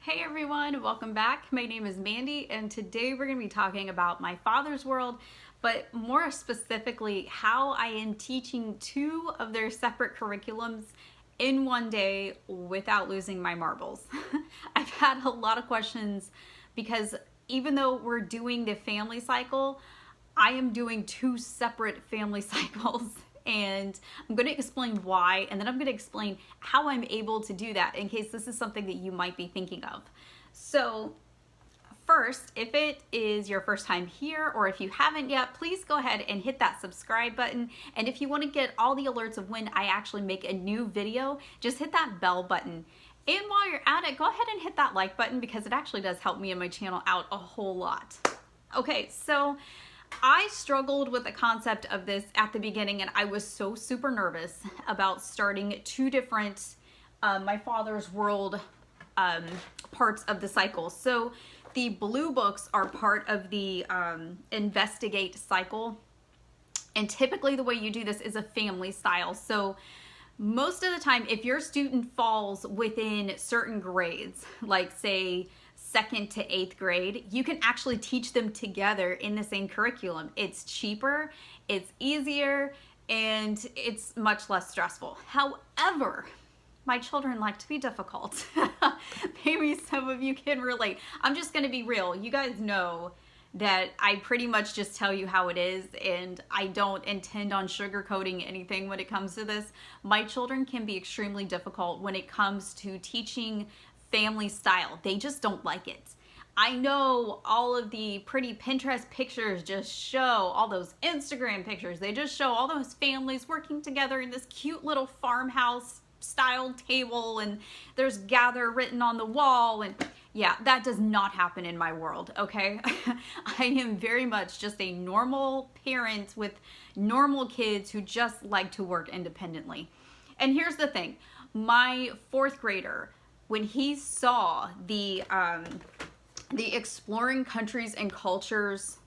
Hey everyone, welcome back. My name is Mandy and today we're going to be talking about my father's world, but more specifically how I am teaching two of their separate curriculums in one day without losing my marbles. I've had a lot of questions because even though we're doing the family cycle, I am doing two separate family cycles. And I'm going to explain why, and then I'm going to explain how I'm able to do that in case this is something that you might be thinking of. So first, if it is your first time here or if you haven't yet, please go ahead and hit that subscribe button. And if you want to get all the alerts of when I actually make a new video, just hit that bell button. And while you're at it, go ahead and hit that like button because it actually does help me and my channel out a whole lot. Okay, so I struggled with the concept of this at the beginning and I was so super nervous about starting two different my father's world parts of the cycle. So the blue books are part of the investigate cycle, and typically the way you do this is a family style. So most of the time if your student falls within certain grades, like say 2nd to 8th grade, you can actually teach them together in the same curriculum. It's cheaper, it's easier, and it's much less stressful. However, my children like to be difficult. Maybe some of you can relate. I'm just gonna be real. You guys know that I pretty much just tell you how it is, and I don't intend on sugarcoating anything when it comes to this. My children can be extremely difficult when it comes to teaching family style. They just don't like it. I know all of the pretty Pinterest pictures just show, all those Instagram pictures, they just show all those families working together in this cute little farmhouse style table, and there's gather written on the wall, and yeah, that does not happen in my world, okay? I am very much just a normal parent with normal kids who just like to work independently. And here's the thing, my 4th grader, when he saw the exploring countries and cultures,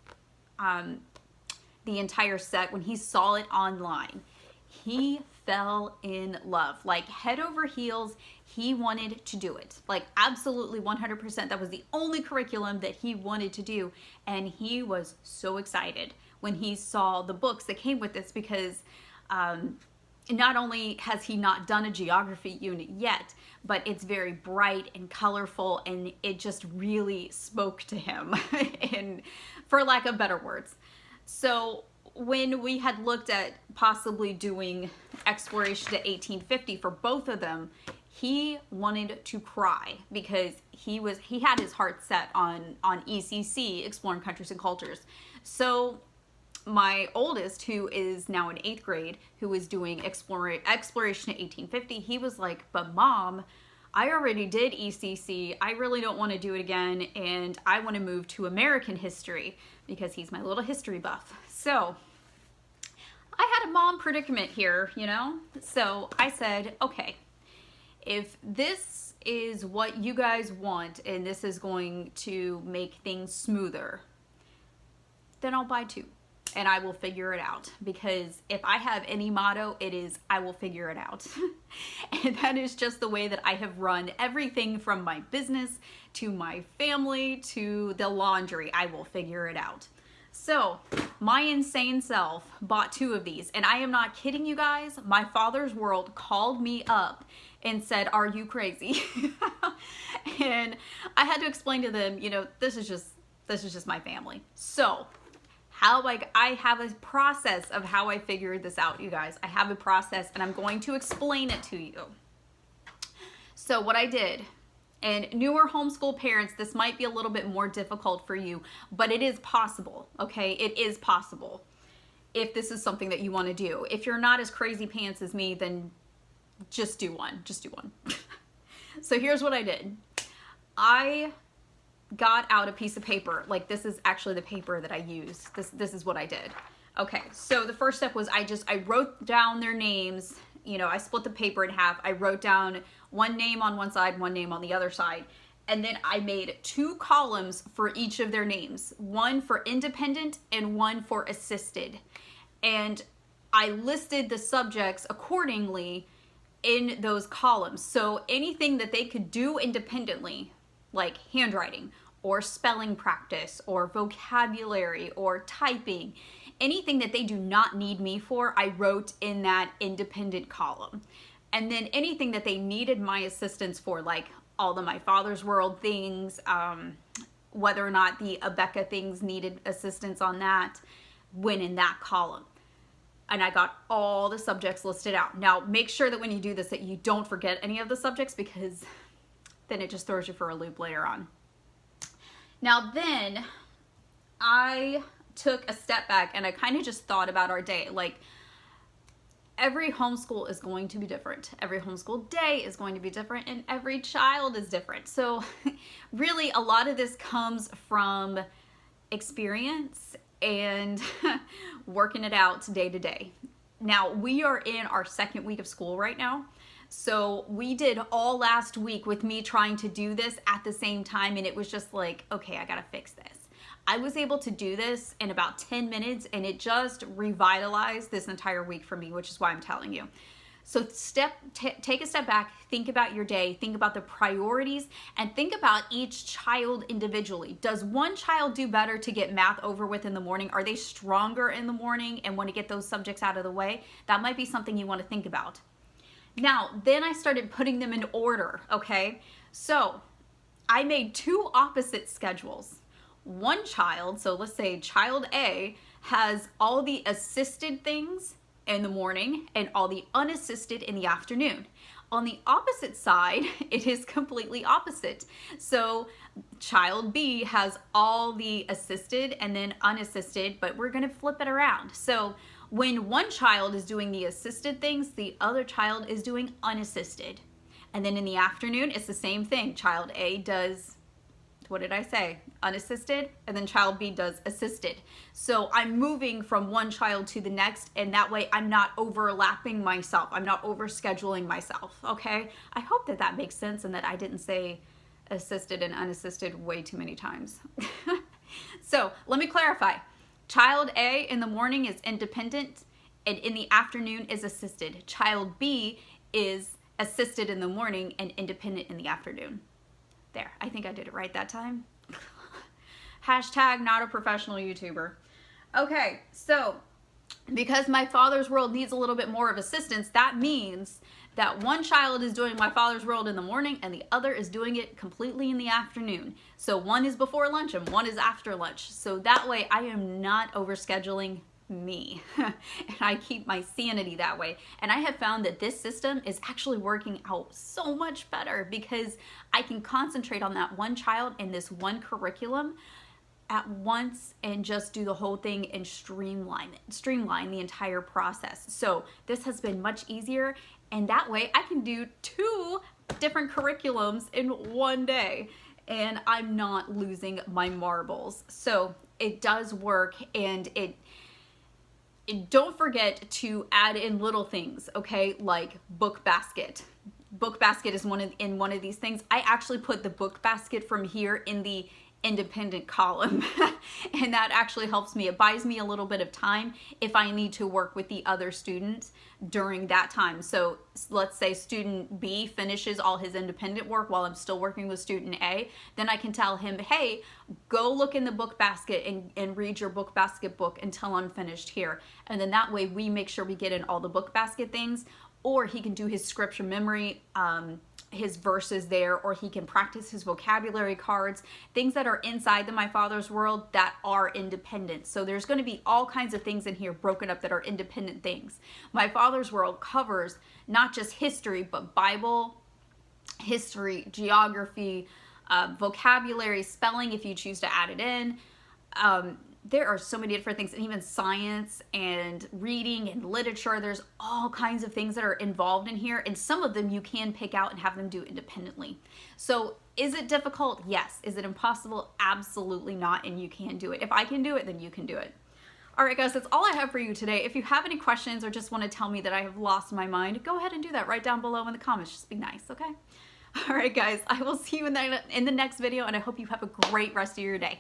the entire set, when he saw it online, he fell in love, like head over heels. He wanted to do it, like absolutely 100%. That was the only curriculum that he wanted to do, and he was so excited when he saw the books that came with this because not only has he not done a geography unit yet, but it's very bright and colorful, and it just really spoke to him, and for lack of better words. So when we had looked at possibly doing Exploration to 1850 for both of them, he wanted to cry because he had his heart set on ECC, Exploring Countries and Cultures. So my oldest, who is now in 8th grade, who is doing Exploration to 1850, he was like, but Mom, I already did ECC. I really don't want to do it again, and I want to move to American history because he's my little history buff. So I had a mom predicament here, you know? So I said, okay, if this is what you guys want and this is going to make things smoother, then I'll buy two. And I will figure it out, because if I have any motto, it is I will figure it out. And that is just the way that I have run everything from my business to my family to the laundry. I will figure it out. So my insane self bought two of these, and I am not kidding you guys. My father's world called me up and said, are you crazy? And I had to explain to them, you know, this is just my family. So I have a process of how I figured this out, you guys. I have a process, and I'm going to explain it to you. So what I did, and newer homeschool parents, this might be a little bit more difficult for you, but it is possible, okay? It is possible if this is something that you want to do. If you're not as crazy pants as me, then just do one. Just do one. So here's what I did. I got out a piece of paper. Like, this is actually the paper that I used. This is what I did. Okay, so the first step was I wrote down their names. You know, I split the paper in half. I wrote down one name on one side, one name on the other side. And then I made 2 columns for each of their names. One for independent and one for assisted. And I listed the subjects accordingly in those columns. So anything that they could do independently, like handwriting or spelling practice or vocabulary or typing. Anything that they do not need me for, I wrote in that independent column. And then anything that they needed my assistance for, like all the My Father's World things, whether or not the Abeka things needed assistance on that, went in that column. And I got all the subjects listed out. Now, make sure that when you do this that you don't forget any of the subjects, because then it just throws you for a loop later on. Now then, I took a step back and I kind of just thought about our day. Like, every homeschool is going to be different. Every homeschool day is going to be different, and every child is different. So really, a lot of this comes from experience and working it out day to day. Now, we are in our second week of school right now. So we did all last week with me trying to do this at the same time, and it was just like, okay, I gotta fix this. I was able to do this in about 10 minutes, and it just revitalized this entire week for me, which is why I'm telling you. So take a step back, think about your day, think about the priorities, and think about each child individually. Does one child do better to get math over with in the morning? Are they stronger in the morning and want to get those subjects out of the way? That might be something you want to think about. Now, then I started putting them in order, okay? So I made two opposite schedules. One child, so let's say child A, has all the assisted things in the morning and all the unassisted in the afternoon. On the opposite side, it is completely opposite. So child B has all the assisted and then unassisted, but we're gonna flip it around. So when one child is doing the assisted things, the other child is doing unassisted. And then in the afternoon, it's the same thing. Child A does, what did I say? Unassisted, and then child B does assisted. So I'm moving from one child to the next, and that way I'm not overlapping myself. I'm not overscheduling myself, okay? I hope that that makes sense and that I didn't say assisted and unassisted way too many times. So let me clarify. Child A in the morning is independent, and in the afternoon is assisted. Child B is assisted in the morning and independent in the afternoon. There, I think I did it right that time. Hashtag not a professional YouTuber. Okay, so because My Father's World needs a little bit more of assistance, that means that one child is doing My Father's World in the morning and the other is doing it completely in the afternoon. So one is before lunch and one is after lunch. So that way I am not overscheduling me and I keep my sanity that way. And I have found that this system is actually working out so much better because I can concentrate on that one child and this one curriculum at once and just do the whole thing and streamline the entire process. So this has been much easier, and that way I can do 2 different curriculums in one day and I'm not losing my marbles. So it does work, and don't forget to add in little things, okay? Like book basket. Book basket is one of these things. I actually put the book basket from here in the independent column and that actually helps me. It buys me a little bit of time if I need to work with the other students during that time. So let's say student B finishes all his independent work while I'm still working with student A, then I can tell him, hey, go look in the book basket and read your book basket book until I'm finished here. And then that way we make sure we get in all the book basket things, or he can do his scripture memory, his verses there, or he can practice his vocabulary cards, things that are inside the My Father's World that are independent. So there's going to be all kinds of things in here broken up that are independent things. My Father's World covers not just history, but Bible, history, geography, vocabulary, spelling if you choose to add it in. There are so many different things, and even science and reading and literature. There's all kinds of things that are involved in here, and some of them you can pick out and have them do independently. So is it difficult? Yes. Is it impossible? Absolutely not, and you can do it. If I can do it, then you can do it. All right, guys, that's all I have for you today. If you have any questions or just want to tell me that I have lost my mind, go ahead and do that right down below in the comments. Just be nice, okay? All right, guys, I will see you in the next video, and I hope you have a great rest of your day.